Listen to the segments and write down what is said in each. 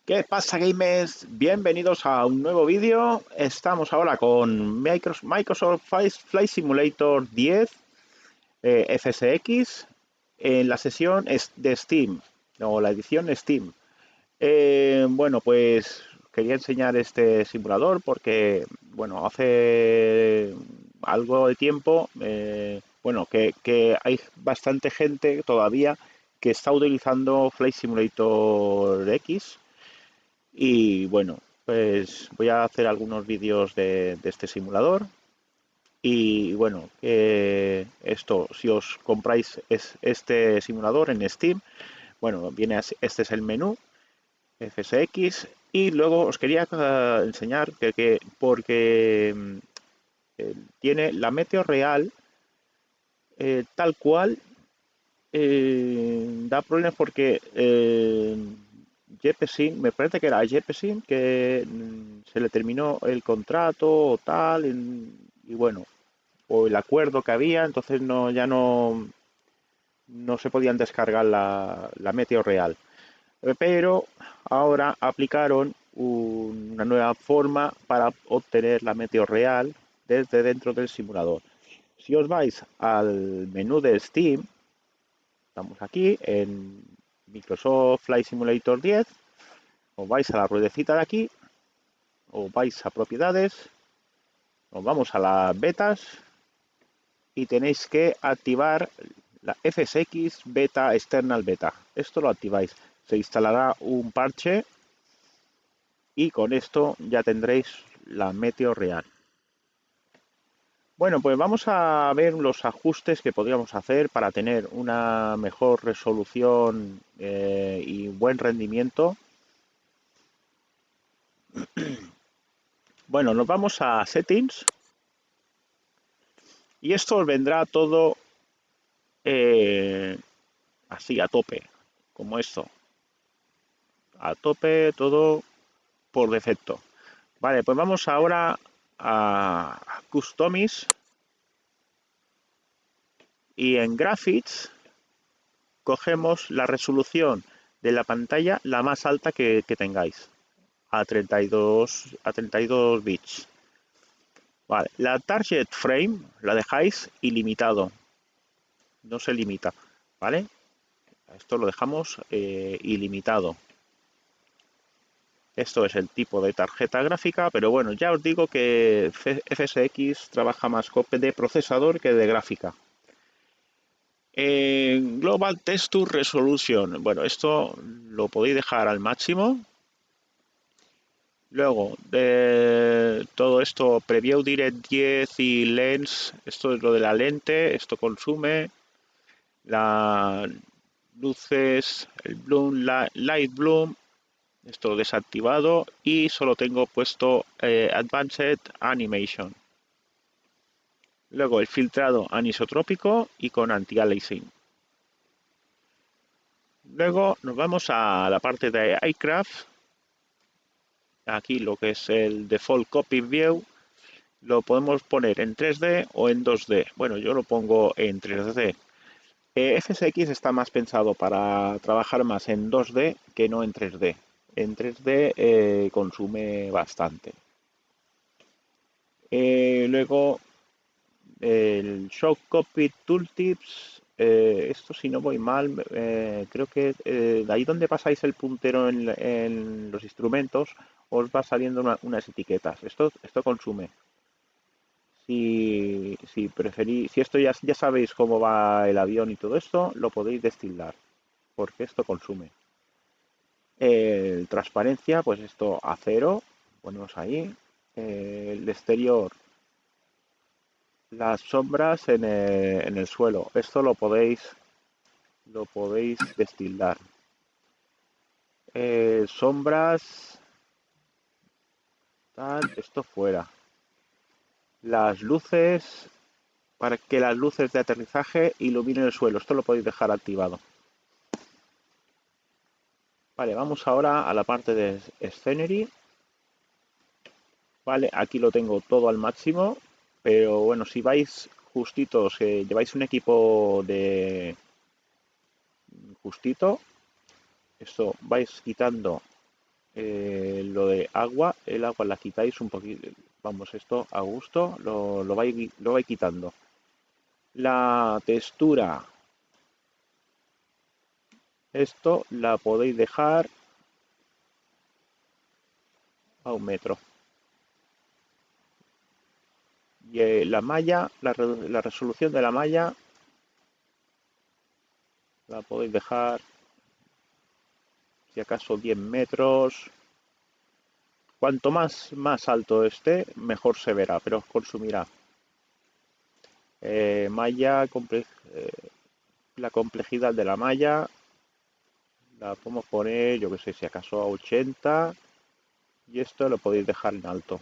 ¿Qué pasa, gamers? Bienvenidos a un nuevo vídeo. Estamos ahora con Microsoft Flight Simulator 10 FSX en la sesión de Steam, o la edición Steam. Bueno, pues quería enseñar este simulador porque, bueno, hace algo de tiempo, bueno, que hay bastante gente todavía que está utilizando Flight Simulator X y bueno, pues voy a hacer algunos vídeos de este simulador. Y bueno, esto, si os compráis este simulador en Steam, bueno, este es el menú, FSX, y luego os quería enseñar porque tiene la meteo real tal cual. Da problemas porque Jeppesen, me parece que era Jeppesen, que se le terminó el contrato o tal, y bueno, o el acuerdo que había, entonces no se podían descargar la Meteo Real. Pero ahora aplicaron una nueva forma para obtener la Meteo Real desde dentro del simulador. Si os vais al menú de Steam, estamos aquí en Microsoft Flight Simulator 10, os vais a la ruedecita de aquí, os vais a propiedades, os vamos a las betas y tenéis que activar la FSX Beta External Beta. Esto lo activáis. Se instalará un parche y con esto ya tendréis la meteo real. Bueno, pues vamos a ver los ajustes que podríamos hacer para tener una mejor resolución y buen rendimiento. Bueno, nos vamos a Settings y esto os vendrá todo así a tope, como esto, a tope todo por defecto. Vale, pues vamos ahora a Customize y en Graphics cogemos la resolución de la pantalla la más alta que tengáis, a 32 bits. Vale, la target frame la dejáis ilimitado, no se limita, ¿vale? Esto lo dejamos ilimitado. Esto es el tipo de tarjeta gráfica, pero bueno, ya os digo que FSX trabaja más de procesador que de gráfica. Global Texture Resolution. Bueno, esto lo podéis dejar al máximo. Luego, de todo esto, Preview Direct 10 y Lens, esto es lo de la lente, esto consume las luces, el bloom, light bloom, esto desactivado y solo tengo puesto Advanced Animation. Luego el filtrado anisotrópico y con anti-aliasing. Luego nos vamos a la parte de iCraft. Aquí lo que es el Default Copy View lo podemos poner en 3D o en 2D. Bueno, yo lo pongo en 3D. FSX está más pensado para trabajar más en 2D que no en 3D. En 3D consume bastante. Luego el Shock Cockpit Tooltips. Esto, si no voy mal, creo que de ahí donde pasáis el puntero en los instrumentos os va saliendo unas etiquetas. Esto consume. Si preferís, si esto ya sabéis cómo va el avión y todo esto, lo podéis destildar, porque esto consume. Transparencia, pues esto a cero, ponemos ahí. El exterior, las sombras en el suelo, esto lo podéis destildar. Sombras, tal, esto fuera. Las luces, para que las luces de aterrizaje iluminen el suelo, esto lo podéis dejar activado. Vale, vamos ahora a la parte de Scenery. Vale, aquí lo tengo todo al máximo, pero bueno, si vais justitos, lleváis un equipo de justito, esto vais quitando lo de agua, el agua la quitáis un poquito, vamos, esto a gusto, lo vais quitando. La textura, esto la podéis dejar a 1 metro. Y la malla, la resolución de la malla la podéis dejar, si acaso, 10 metros. Cuanto más alto esté, mejor se verá, pero consumirá. Malla, la complejidad de la malla la podemos poner, yo que sé, si acaso a 80, y esto lo podéis dejar en alto.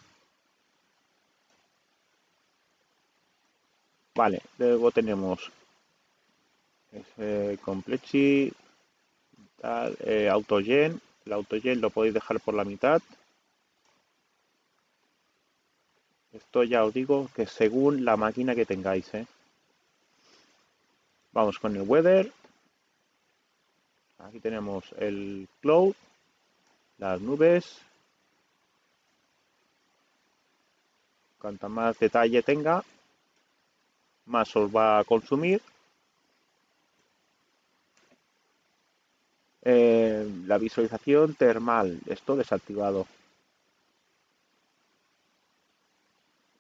Vale, luego tenemos Complexi, tal, Autogen. El Autogen lo podéis dejar por la mitad. Esto ya os digo que según la máquina que tengáis, ¿eh? Vamos con el Weather. Aquí tenemos el Cloud, las nubes. Cuanto más detalle tenga, más os va a consumir. La visualización termal, esto desactivado.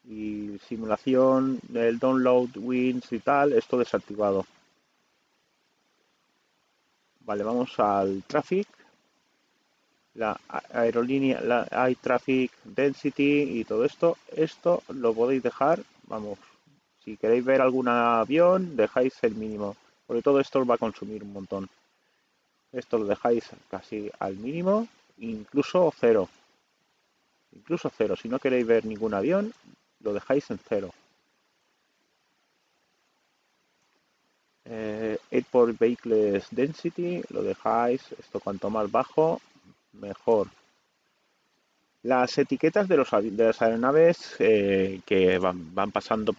Y simulación del download winds y tal, esto desactivado. Vale, vamos al traffic. La aerolínea, la air traffic density y todo esto. Esto lo podéis dejar, vamos, si queréis ver algún avión, dejáis el mínimo. Porque todo esto os va a consumir un montón. Esto lo dejáis casi al mínimo, incluso cero. Incluso cero. Si no queréis ver ningún avión, lo dejáis en cero. Airport Vehicles Density, lo dejáis, esto cuanto más bajo, mejor. Las etiquetas de las aeronaves que van pasando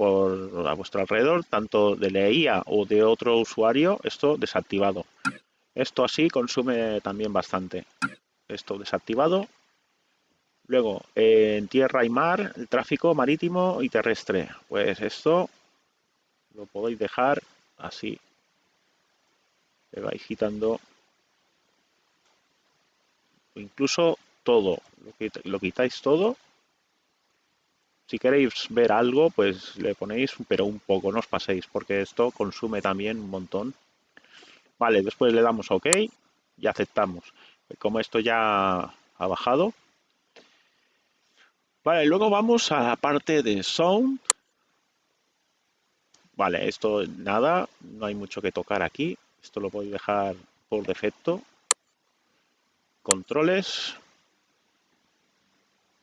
a vuestro alrededor, tanto de la IA o de otro usuario, esto desactivado. Esto así consume también bastante. Esto desactivado. Luego, en tierra y mar, el tráfico marítimo y terrestre. Pues esto lo podéis dejar así. Le vais quitando incluso todo. Lo quitáis todo. Si queréis ver algo, pues le ponéis, pero un poco, no os paséis, porque esto consume también un montón. Vale, después le damos a OK y aceptamos. Como esto ya ha bajado. Vale, luego vamos a la parte de Sound. Vale, esto nada, no hay mucho que tocar aquí. Esto lo podéis dejar por defecto. Controles.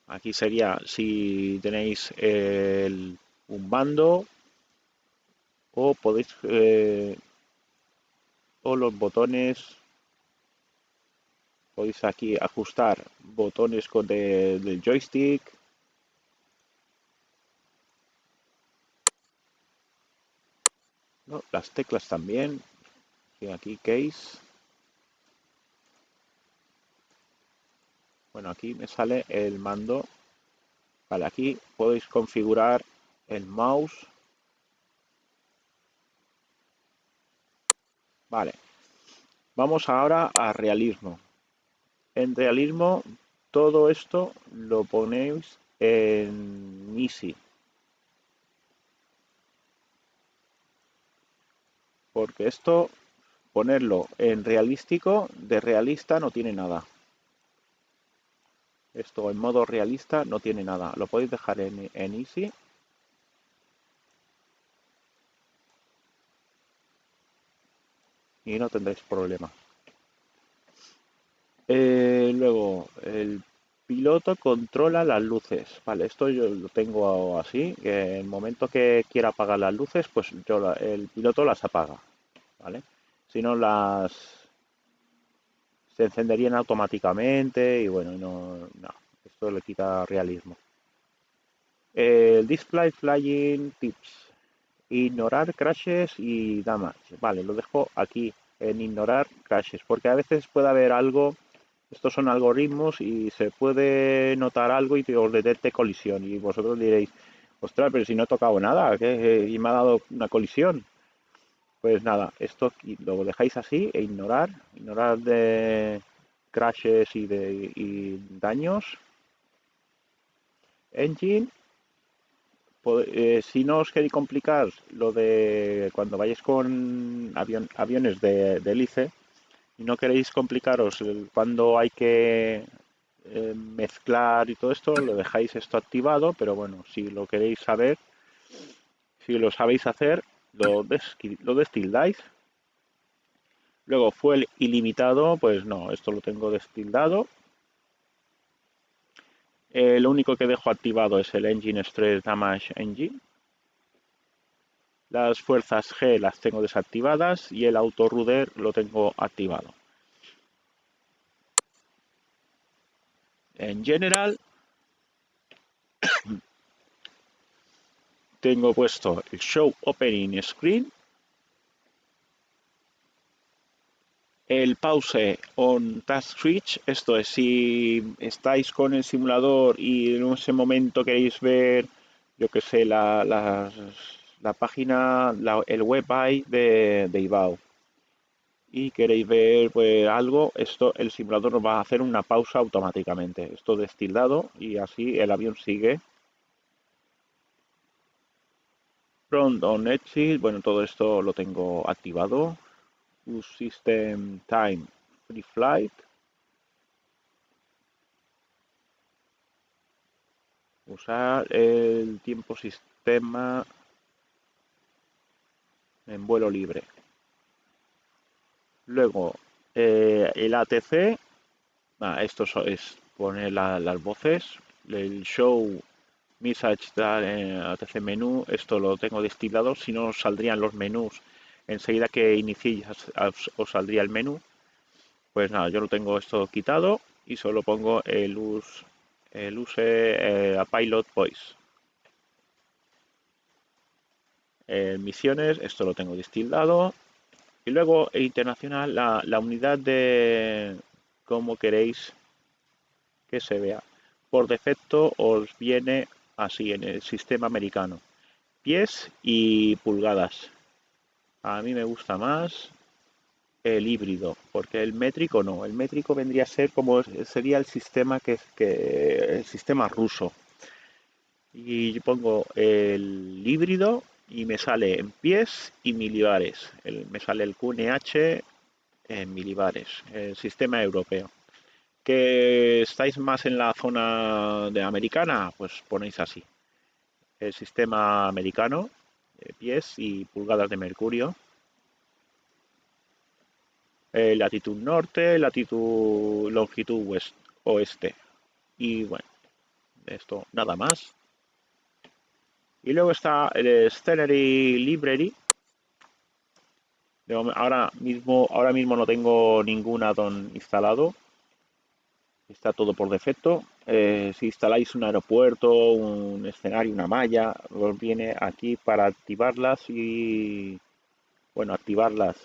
Aquí sería si tenéis un mando o podéis o los botones. Podéis aquí ajustar botones del joystick. ¿No? Las teclas también. Y aquí case. Bueno, aquí me sale el mando. Vale, aquí podéis configurar el mouse. Vale. Vamos ahora a realismo. En realismo, todo esto lo ponéis en easy. Porque esto, ponerlo en realístico, de realista no tiene nada. Esto en modo realista no tiene nada. Lo podéis dejar en easy. Y no tendréis problema. Luego, el piloto controla las luces. Vale, esto yo lo tengo así. Que en el momento que quiera apagar las luces, pues el piloto las apaga. ¿Vale? Si no, se encenderían automáticamente y bueno, no, esto le quita realismo. El display flying tips. Ignorar crashes y damage. Vale, lo dejo aquí en ignorar crashes, porque a veces puede haber algo. Estos son algoritmos y se puede notar algo y te os detecte colisión. Y vosotros diréis, ostras, pero si no he tocado nada, ¿qué? Y me ha dado una colisión. Pues nada, esto lo dejáis así e ignorar de crashes y daños. Engine, si no os queréis complicar lo de cuando vayáis con aviones de hélice y no queréis complicaros cuando hay que mezclar y todo esto, lo dejáis esto activado, pero bueno, si lo queréis saber, si lo sabéis hacer, lo destildáis. Luego fue el ilimitado, pues no, esto lo tengo destildado. Lo único que dejo activado es el Engine Stress Damage Engine. Las fuerzas G las tengo desactivadas y el Auto Rudder lo tengo activado. En general, tengo puesto el Show Opening Screen, el Pause on Task Switch, esto es si estáis con el simulador y en ese momento queréis ver, yo que sé, la página, el web de Ibao y queréis ver pues algo, esto el simulador nos va a hacer una pausa automáticamente. Esto destildado y así el avión sigue. Front on exit, bueno, todo esto lo tengo activado. Use System Time Free Flight. Usar el tiempo sistema en vuelo libre. Luego, el ATC, esto es poner las voces. El show Message ATC menú, esto lo tengo destilado, si no saldrían los menús. Enseguida que iniciéis os saldría el menú. Pues nada, yo lo tengo esto quitado y solo pongo el use a Pilot Voice. Misiones, esto lo tengo destildado. Y luego internacional, la unidad de cómo queréis que se vea. Por defecto os viene así en el sistema americano. Pies y pulgadas. A mí me gusta más el híbrido, porque el métrico no. El métrico vendría a ser como sería el sistema el sistema ruso. Y yo pongo el híbrido y me sale en pies y milibares. Me sale el QNH en milibares, el sistema europeo. ¿Que estáis más en la zona de americana? Pues ponéis así. El sistema americano, pies y pulgadas de mercurio. Latitud norte, latitud, longitud oeste. Y bueno, esto nada más. Y luego está el Scenery Library. Ahora mismo no tengo ningún add-on instalado. Está todo por defecto. Si instaláis un aeropuerto, un escenario, una malla, os viene aquí para activarlas y, bueno, activarlas.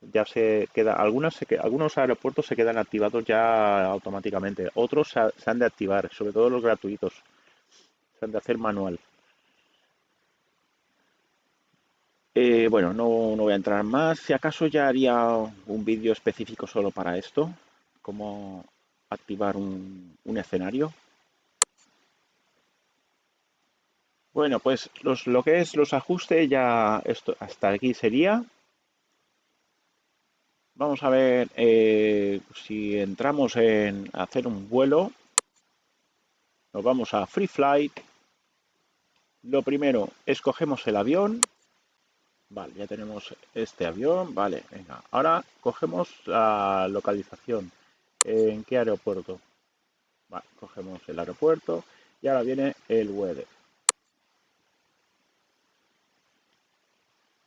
Ya se queda, algunos aeropuertos se quedan activados ya automáticamente. Otros se han de activar, sobre todo los gratuitos. Se han de hacer manual. Bueno, no voy a entrar más. Si acaso ya haría un vídeo específico solo para esto, cómo activar un escenario. Bueno, pues lo que es los ajustes ya esto hasta aquí sería. Vamos a ver si entramos en hacer un vuelo. Nos vamos a Free Flight. Lo primero, escogemos el avión. Vale, ya tenemos este avión. Vale, venga. Ahora cogemos la localización. ¿En qué aeropuerto? Vale, cogemos el aeropuerto. Y ahora viene el weather.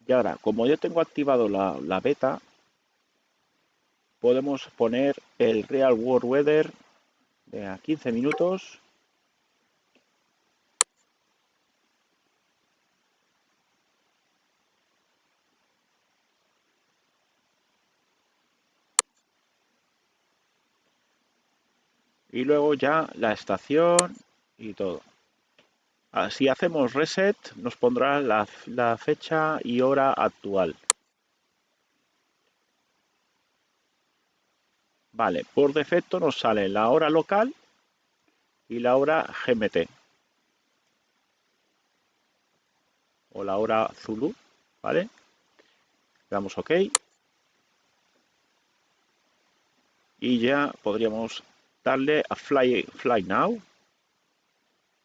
Y ahora, como yo tengo activado la beta, podemos poner el Real World Weather de a 15 minutos. y luego ya la estación y todo. Si hacemos reset, nos pondrá la fecha y hora actual. Vale, por defecto nos sale la hora local y la hora GMT o la hora Zulu, ¿vale? Le damos OK y ya podríamos darle a Fly Now,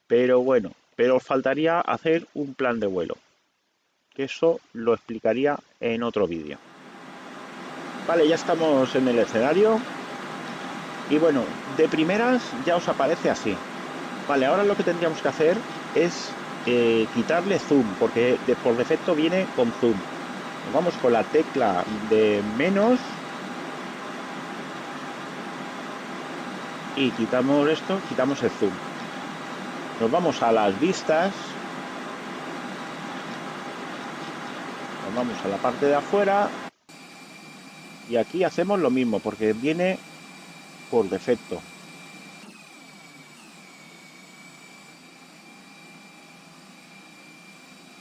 pero bueno, pero faltaría hacer un plan de vuelo, que eso lo explicaría en otro vídeo. Vale, ya estamos en el escenario y bueno, de primeras ya os aparece así. Vale, ahora lo que tendríamos que hacer es quitarle zoom, porque por defecto viene con zoom. Nos vamos con la tecla de menos y quitamos esto, quitamos el zoom. Nos vamos a las vistas, nos vamos a la parte de afuera y aquí hacemos lo mismo porque viene por defecto.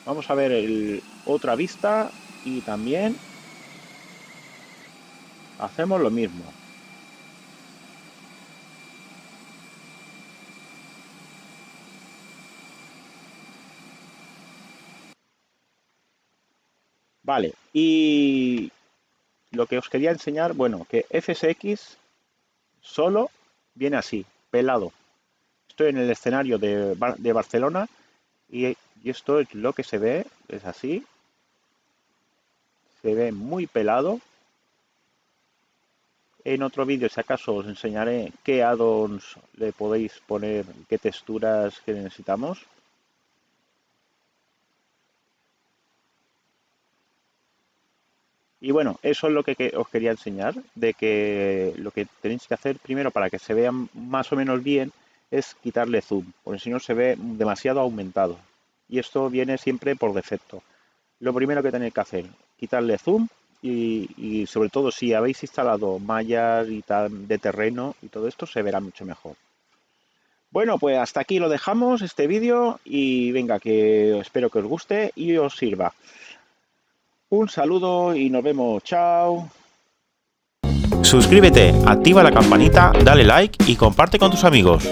Vamos a ver otra vista y también hacemos lo mismo. Vale, y lo que os quería enseñar, bueno, que FSX solo viene así, pelado. Estoy en el escenario de Barcelona y esto es lo que se ve, es así. Se ve muy pelado. En otro vídeo, si acaso, os enseñaré qué add-ons le podéis poner, qué texturas que necesitamos. Y bueno, eso es lo que os quería enseñar, de que lo que tenéis que hacer primero para que se vean más o menos bien es quitarle zoom, porque si no se ve demasiado aumentado. Y esto viene siempre por defecto. Lo primero que tenéis que hacer, quitarle zoom y sobre todo si habéis instalado mallas y tal de terreno y todo esto se verá mucho mejor. Bueno, pues hasta aquí lo dejamos, este vídeo, y venga, que espero que os guste y os sirva. Un saludo y nos vemos, chao. Suscríbete, activa la campanita, dale like y comparte con tus amigos.